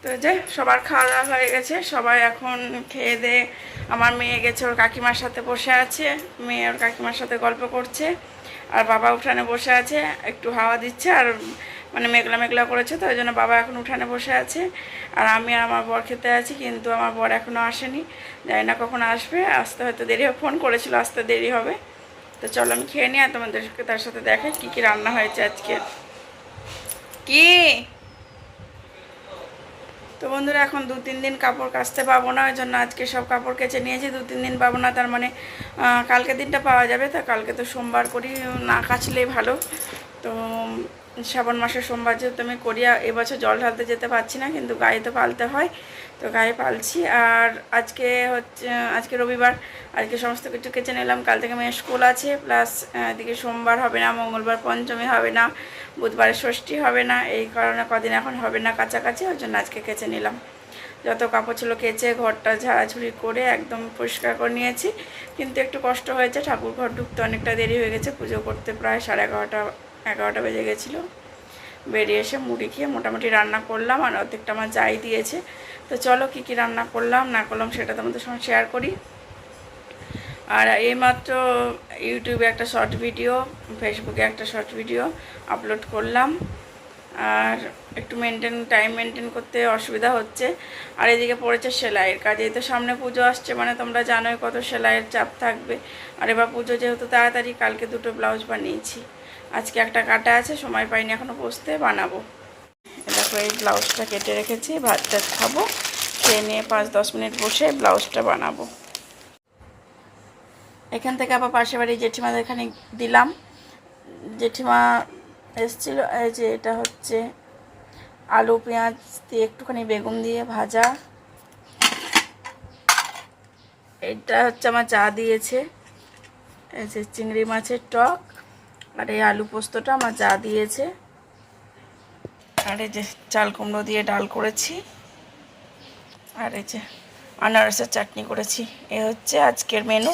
তো যে সবার খাওয়া দাওয়া হয়ে গেছে, সবাই এখন খেয়ে দিয়ে আমার মেয়ে গেছে ওর কাকিমার সাথে বসে আছে, মেয়ে ওর কাকিমার সাথে গল্প করছে, আর বাবা উঠানে বসে আছে, একটু হাওয়া দিচ্ছে আর মানে মেঘলা মেঘলা করেছে, তো ওই জন্য বাবা এখন উঠানে বসে আছে। আর আমি আর আমার বর খেতে আছি, কিন্তু আমার বর এখনও আসেনি, জানি না কখন আসবে, আসতে হয়তো দেরি হবে, ফোন করেছিল আসতে দেরি হবে। তো চলো আমি খেয়ে নিই আর তোমাদেরকে তার সাথে দেখাই কী কী রান্না হয়েছে আজকে। কি তো বন্ধুরা, এখন 2-3 দিন কাপড় কাচতে পাবো না, ওই জন্য আজকে সব কাপড় কেচে নিয়েছি। 2-3 দিন পাবো না, তার মানে কালকে দিনটা পাওয়া যাবে। তো কালকে তো সোমবার করি, না কাচলেই ভালো। তো শ্রাবণ মাসের সোমবার যেহেতু আমি করি, এবছর জল ঢালতে যেতে পারছি না, কিন্তু গায়ে তো পালতে হয়, তো গায়ে পালছি। আর আজকে রবিবার, আজকে সমস্ত কিছু কেচে নিলাম। কাল থেকে মেয়ের স্কুল আছে, প্লাস এদিকে সোমবার হবে না, মঙ্গলবার পঞ্চমী হবে না, বুধবারে ষষ্ঠী হবে না, এই কারণে কদিন এখন হবে না কাছাকাছি, ওই জন্য আজকে কেচে নিলাম। যত কাপড় ছিল কেচে ঘরটা ঝাড়াঝুড়ি করে একদম পরিষ্কার করে নিয়েছি। কিন্তু একটু কষ্ট হয়েছে, ঠাকুর ঘর ঢুকতে অনেকটা দেরি হয়ে গেছে, পুজো করতে প্রায় 11:30 বেজে গেছিলো। বেরিয়ে এসে মুড়ি খেয়ে মোটামুটি রান্না করলাম, আর অর্ধেকটা আমার যাই দিয়েছে। তো চলো কী কী রান্না করলাম না করলাম সেটা তোমাদের সঙ্গে শেয়ার করি। আর এইমাত্র ইউটিউবে একটা শর্ট ভিডিও, ফেসবুকে একটা শর্ট ভিডিও আপলোড করলাম, আর একটু টাইম মেনটেন করতে অসুবিধা হচ্ছে। আর এদিকে পড়েছে সেলাইয়ের কাজ, এই তো সামনে পুজো আসছে, মানে তোমরা জানোই কত সেলাইয়ের চাপ থাকবে। আর এবার পুজো যেহেতু তাড়াতাড়ি, কালকে 2টো ব্লাউজ বানিয়েছি, আজকে একটা কাটা আছে, সময় পাইনি এখনও বসতে, বানাবো। দেখো এই ব্লাউজটা কেটে রেখেছি, ভাতটা খাবো, খেয়ে নিয়ে 5-10 মিনিট বসে ব্লাউজটা বানাবো। এখান থেকে আবার পাশের বাড়ি জেঠিমাদের এখানে দিলাম, জেঠিমা এসেছিলো। এই যে এটা হচ্ছে আলু পেঁয়াজ দিয়ে একটুখানি বেগুন দিয়ে ভাজা, এটা হচ্ছে আমার চা দিয়েছে, এই যে চিংড়ি মাছের টক, আর এই আলু পোস্তটা আমার চা দিয়েছে, আর এই যে চাল কুমড়ো দিয়ে ডাল করেছি, আর এই যে আনারসের চাটনি করেছি। এ হচ্ছে আজকের মেনু।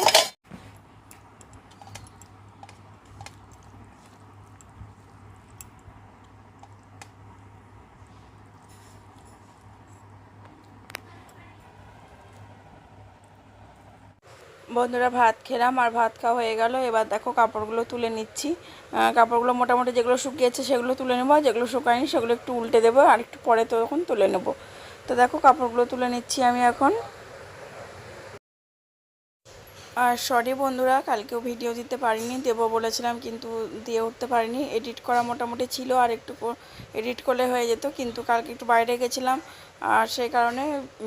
বন্ধুরা ভাত খেলাম, আর ভাত খাওয়া হয়ে গেল। এবার দেখো কাপড়গুলো তুলে নিচ্ছি। কাপড়গুলো মোটামুটি যেগুলো শুকিয়েছে সেগুলো তুলে নেবো, যেগুলো শুকায়নি সেগুলো একটু উল্টে দেবো, আর একটু পরে তখন তুলে নেব। তো দেখো কাপড়গুলো তুলে নিচ্ছি আমি এখন। আর সরি বন্ধুরা, কালকেও ভিডিও দিতে পারিনি, দেবো বলেছিলাম কিন্তু দিয়ে উঠতে পারিনি। এডিট করা মোটামুটি ছিল, আর একটু এডিট করলে হয়ে যেত, কিন্তু কালকে একটু বাইরে গেছিলাম, আর সেই কারণে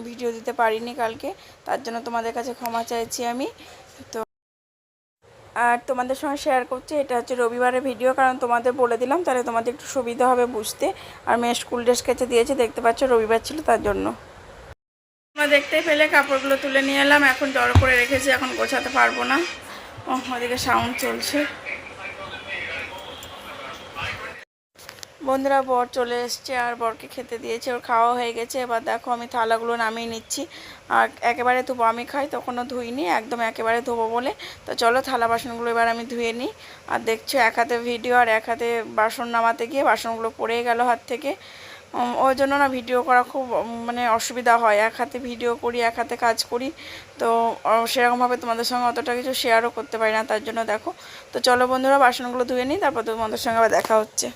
ভিডিও দিতে পারিনি কালকে, তার জন্য তোমাদের কাছে ক্ষমা চাইছি আমি। তো আর তোমাদের সঙ্গে শেয়ার করছি, এটা হচ্ছে রবিবারের ভিডিও, কারণ তোমাদের বলে দিলাম তাহলে তোমাদের একটু সুবিধা হবে বুঝতে। আর মেয়ে স্কুল ড্রেস কেচে দিয়েছে, দেখতে পাচ্ছ রবিবার ছিল তার জন্য। তোমরা দেখতেই পেলে কাপড়গুলো তুলে নিয়ে এলাম, এখন জড়ো করে রেখেছি, এখন গোছাতে পারবো না। ওদিকে সাউন্ড চলছে। বন্ধুরা বর চলে এসছে, আর বরকে খেতে দিয়েছে, ওর খাওয়া হয়ে গেছে। এবার দেখো আমি থালাগুলো নামিয়ে নিচ্ছি, আর একেবারে ধোবো, আমি খাই তখনও ধুইনি, একদম একেবারে ধোবো বলে। তো চলো থালা বাসনগুলো এবার আমি ধুয়ে নিই। আর দেখছো এক হাতে ভিডিও আর এক হাতে বাসন নামাতে গিয়ে বাসনগুলো পড়ে গেল হাত থেকে, ওই জন্য না ভিডিও করা খুব মানে অসুবিধা হয়, এক হাতে ভিডিও করি এক হাতে কাজ করি, তো সেরকমভাবে তোমাদের সঙ্গে অতটা কিছু শেয়ারও করতে পারি না, তার জন্য দেখো। তো চলো বন্ধুরা বাসনগুলো ধুয়ে নিই, তারপর তোমাদের সঙ্গে আবার দেখা হচ্ছে।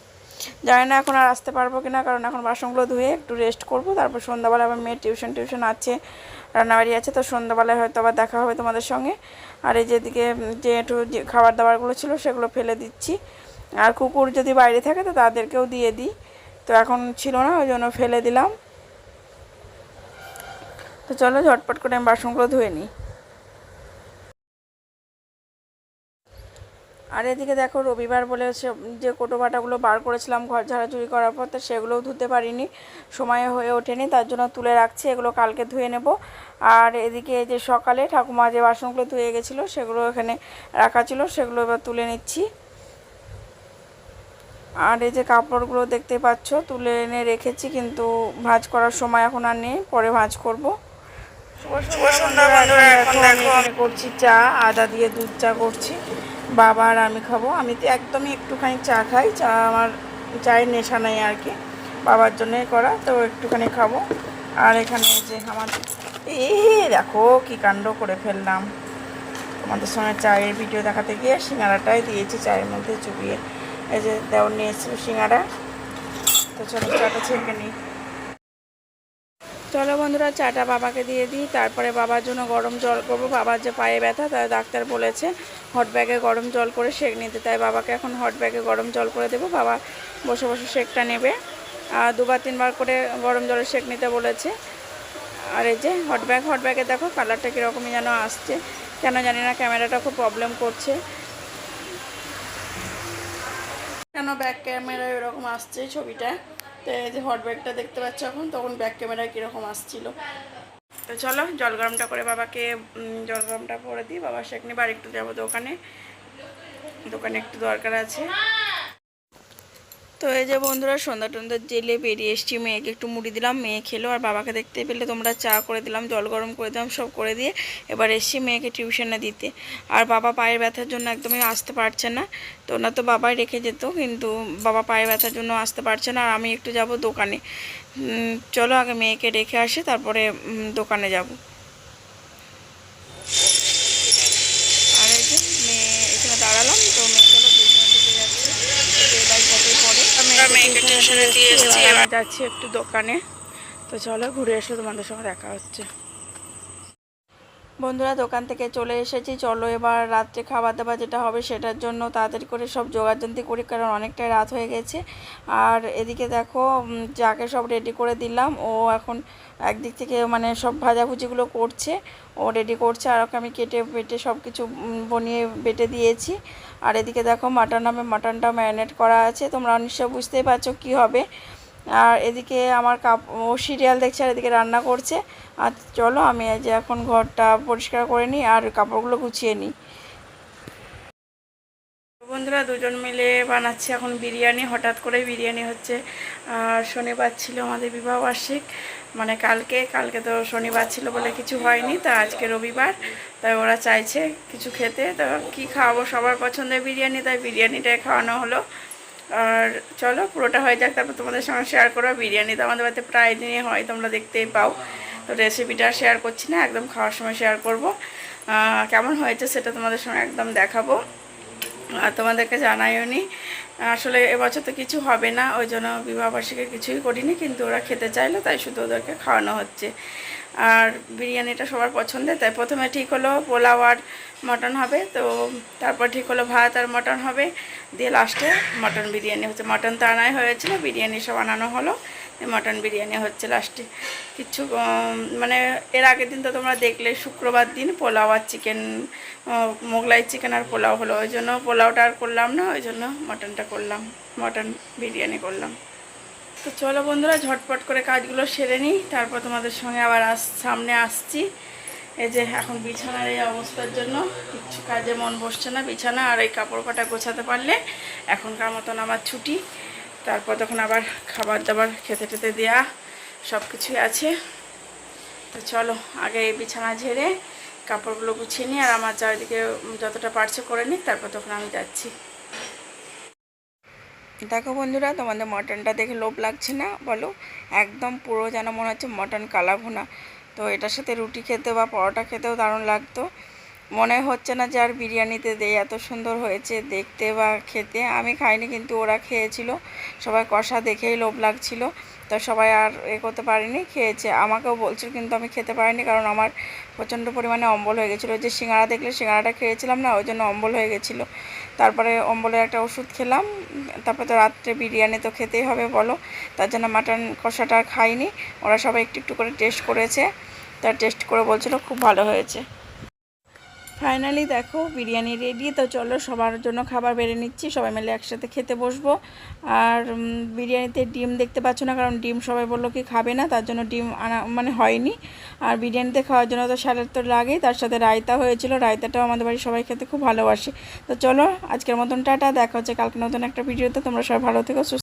জানি না এখন আর আসতে পারবো কিনা, কারণ এখন বাসনগুলো ধুয়ে একটু রেস্ট করব, তারপর সন্ধ্যাবেলা আবার মেয়ের টিউশন আছে, রান্নাবাড়ি আছে, তো সন্ধ্যাবেলায় হয়তো আবার দেখা হবে তোমাদের সঙ্গে। আর এই যেদিকে যে একটু খাবার দাবারগুলো ছিল সেগুলো ফেলে দিচ্ছি, আর কুকুর যদি বাইরে থাকে তো তাদেরকেও দিয়ে দিই, তো এখন ছিল না ওই জন্য ফেলে দিলাম। তো চলো ঝটপট করে আমি বাসনগুলো ধুয়ে নিই। আর এদিকে দেখো রবিবার বলে যে কোটো বাটাগুলো বার করেছিলাম ঘর ঝাড়াঝুড়ি করার পর, তো সেগুলোও ধুতে পারিনি, সময় হয়ে ওঠেনি, তার জন্য তুলে রাখছি, এগুলো কালকে ধুয়ে নেব। আর এদিকে যে সকালে ঠাকুমা যে বাসনগুলো ধুয়ে গেছিলো সেগুলো এখানে রাখা ছিল, সেগুলো এবার তুলে নিচ্ছি। আর এই যে কাপড়গুলো দেখতে পাচ্ছ তুলে এনে রেখেছি, কিন্তু ভাঁজ করার সময় এখন আর নেই, পরে ভাঁজ করব। শুভ সন্ধ্যা বন্ধুরা, এখন দেখো আমি করছি চা, আদা দিয়ে দুধ চা করছি, বাবা আর আমি খাবো। আমি তো একদমই একটুখানি চা খাই, চা আমার চায়ের নেশা নাই আর কি, বাবার জন্যই করা, তো একটুখানি খাবো। আর এখানে যে আমার দেখো কি কাণ্ড করে ফেললাম, তোমাদের সঙ্গে চায়ের ভিডিও দেখাতে গিয়ে সিঙ্গারাটাই দিয়েছি চায়ের মধ্যে চুবিয়ে। এই যে দেওয়ার নিয়ে এসেছিল সিঙ্গারা। তো চলো চাটা ছেঁকে নিই। চলো বন্ধুরা চাটা বাবাকে দিয়ে দিই, তারপরে বাবার জন্য গরম জল করবো। বাবার যে পায়ে ব্যথা, তাই ডাক্তার বলেছে হট ব্যাগে গরম জল করে সেঁক নিতে, তাই বাবাকে এখন হট ব্যাগে গরম জল করে দেবো। বাবা বসে বসে সেঁকটা নেবে, আর 2-3 বার করে গরম জলে সেঁক নিতে বলেছে। আর এই যে হট ব্যাগে দেখো কালারটা কীরকমই যেন আসছে, কেন জানি না ক্যামেরাটা খুব প্রবলেম করছে, কেন ব্যাক ক্যামেরায় এরকম আসছে ছবিটা। তো এই যে হট ব্যাগটা দেখতে পাচ্ছ এখন, তখন ব্যাক ক্যামেরায় কীরকম আসছিল। তো চলো জল গরমটা করে বাবাকে জল গরমটা করে দিই, বাবা সেঁক নিয়ে বাড়ি একটু যাবো দোকানে একটু দরকার আছে। তো এই যে বন্ধুরা সন্ধ্যা টন্ধা জেলে বেরিয়ে এসেছি, মেয়েকে একটু মুড়ি দিলাম, মেয়ে খেলো। আর বাবাকে দেখতে পেলে তোমরা চা করে দিলাম, জল গরম করে দিলাম, সব করে দিয়ে এবার এসেছি মেয়েকে টিউশনে দিতে। আর বাবা পায়ের ব্যথার জন্য একদমই আসতে পারছে না, তো না তো বাবাই রেখে যেত, কিন্তু বাবা পায়ের ব্যথার জন্য আসতে পারছে না। আর আমি একটু যাব দোকানে, চলো আগে মেয়েকে রেখে আসি, তারপরে দোকানে যাব। আর এই যে মেয়ে এখানে দাঁড়ালাম, তো মেয়ে চলো টিউশনে দিতে যাচ্ছে, মেয়েকে টিউশনে দিয়ে এসেছি, এবার যাচ্ছি একটু দোকানে। তো চলো ঘুরে এসে তোমাদের সঙ্গে দেখা হচ্ছে। বন্ধুরা দোকান থেকে চলে এসেছি, চলো এবার রাত্রে খাবার দাবার যেটা হবে সেটার জন্য তাড়াতাড়ি করে সব জোগাড়যন্ত্রী করি, কারণ অনেকটাই রাত হয়ে গেছে। আর এদিকে দেখো যাকে সব রেডি করে দিলাম, ও এখন একদিক থেকে মানে সব ভাজাভুজিগুলো করছে, ও রেডি করছে, আর ওকে আমি কেটে বেটে সব কিছু বনিয়ে বেটে দিয়েছি। আর এদিকে দেখো মাটনটা ম্যারিনেট করা আছে, তোমরা নিশ্চয় বুঝতেই পারছো কী হবে। আর এদিকে আমার ও সিরিয়াল দেখছে, আর এদিকে রান্না করছে। আর চলো আমি যে এখন ঘরটা পরিষ্কার করে নিই আর কাপড়গুলো গুছিয়ে নিই। বন্ধুরা দুজন মিলে বানাচ্ছি এখন বিরিয়ানি, হঠাৎ করে বিরিয়ানি হচ্ছে। আর শনিবার ছিল আমাদের বিবাহবার্ষিক, মানে কালকে তো শনিবার ছিল বলে কিছু হয়নি, তা আজকে রবিবার, তাই ওরা চাইছে কিছু খেতে। তো কী খাওয়াবো, সবার পছন্দের বিরিয়ানি, তাই বিরিয়ানিটাই খাওয়ানো হলো। আর চলো পুরোটা হয়ে যাক, তারপর তোমাদের সঙ্গে শেয়ার করবো। বিরিয়ানি তো আমাদের বাড়িতে প্রায় দিনই হয়, তোমরা দেখতেই পাও। তো রেসিপিটা শেয়ার করছি না, একদম খাওয়ার সময় শেয়ার করব। কেমন হয়েছে সেটা তোমাদের সঙ্গে একদম দেখাবো, আর তোমাদেরকে জানাইও নি। আসলে এবছর তো কিছু হবে না, ওই জন্য বিবাহবার্ষিকী কিছুই করিনি, কিন্তু ওরা খেতে চাইলো তাই শুধু ওদেরকে খাওয়ানো হচ্ছে। আর বিরিয়ানিটা সবার পছন্দের, তাই প্রথমে ঠিক হলো পোলাও আর মটন হবে, তো তারপর ঠিক হলো ভাত আর মটন হবে, দিয়ে লাস্টে মটন বিরিয়ানি হচ্ছে। মটন তো আনাই হয়েছিল, বিরিয়ানি সব আনানো হলো, মটন বিরিয়ানি হচ্ছে লাস্টে। কিছু মানে এর আগের দিন তো তোমরা দেখলে শুক্রবার দিন পোলাও আর চিকেন, মোগলাই চিকেন আর পোলাও হলো, ওই জন্য পোলাওটা আর করলাম না, ওই জন্য মটনটা করলাম, মটন বিরিয়ানি করলাম। তো চলো বন্ধুরা ঝটপট করে কাজগুলো সেরে নিই, তারপর তোমাদের সঙ্গে আবার সামনে আসছি। এই যে এখন বিছানার এই অবস্থার জন্য কিচ্ছু কাজে মন বসছে না, বিছানা আর এই কাপড় কাটা গোছাতে পারলে এখনকার মতন আমার ছুটি। তারপর তখন আবার খাবার দাবার খেতে টেতে দেওয়া সব কিছুই আছে। তো চলো আগে এই বিছানা ঝেড়ে কাপড়গুলো গুছিয়ে নিই, আর আমার চারিদিকে যতটা পারছে করে নিই, তারপর তখন আমি যাচ্ছি। দেখো বন্ধুরা তোমাদের মটনটা দেখে লোভ লাগছে না বলো, একদম পুরো যেন মনে হচ্ছে মটন কালা ভুনা। তো এটার সাথে রুটি খেতে বা পরোটা খেতেও দারুণ লাগতো, মনে হচ্ছে না যে আর বিরিয়ানিতে দেয়, এত সুন্দর হয়েছে দেখতে বা খেতে। আমি খাইনি, কিন্তু ওরা খেয়েছিল, সবাই কষা দেখেই লোভ লাগছিল, তো সবাই আর করতে পারিনি, খেয়েছে, আমাকেও বলছিল, কিন্তু আমি খেতে পারিনি, কারণ আমার প্রচণ্ড পরিমাণে অম্বল হয়ে গেছিলো। যে সিঙ্গাড়া দেখলে সিঙ্গাড়াটা খেয়েছিলাম না, ওই জন্য অম্বল হয়ে গেছিলো। তারপরে অম্বলের একটা ওষুধ খেলাম, তারপরে তো রাত্রে বিরিয়ানি তো খেতেই হবে বলো, তার জন্য মাটন কষাটা আর খাইনি। ওরা সবাই একটু একটু করে টেস্ট করেছে, তার টেস্ট করে বলছিল খুব ভালো হয়েছে। ফাইনালি দেখো বিরিয়ানি রেডি। তো চলো সবার জন্য খাবার বেড়ে নিচ্ছি, সবাই মিলে একসাথে খেতে বসবো। আর বিরিয়ানিতে ডিম দেখতে পাচ্ছ না, কারণ ডিম সবাই বললো কি খাবে না, তার জন্য ডিম আনা মানে হয়নি। আর বিরিয়ানিতে খাওয়ার জন্য তো স্যালাড তো লাগেই, তার সাথে রায়তা হয়েছিল, রায়তাটাও আমাদের বাড়ির সবাই খেতে খুব ভালোবাসে। তো চলো আজকের মতন টাটা, দেখা হচ্ছে কালকে নতুন একটা ভিডিওতে। তোমরা সবাই ভালো থেকো, সুস্থ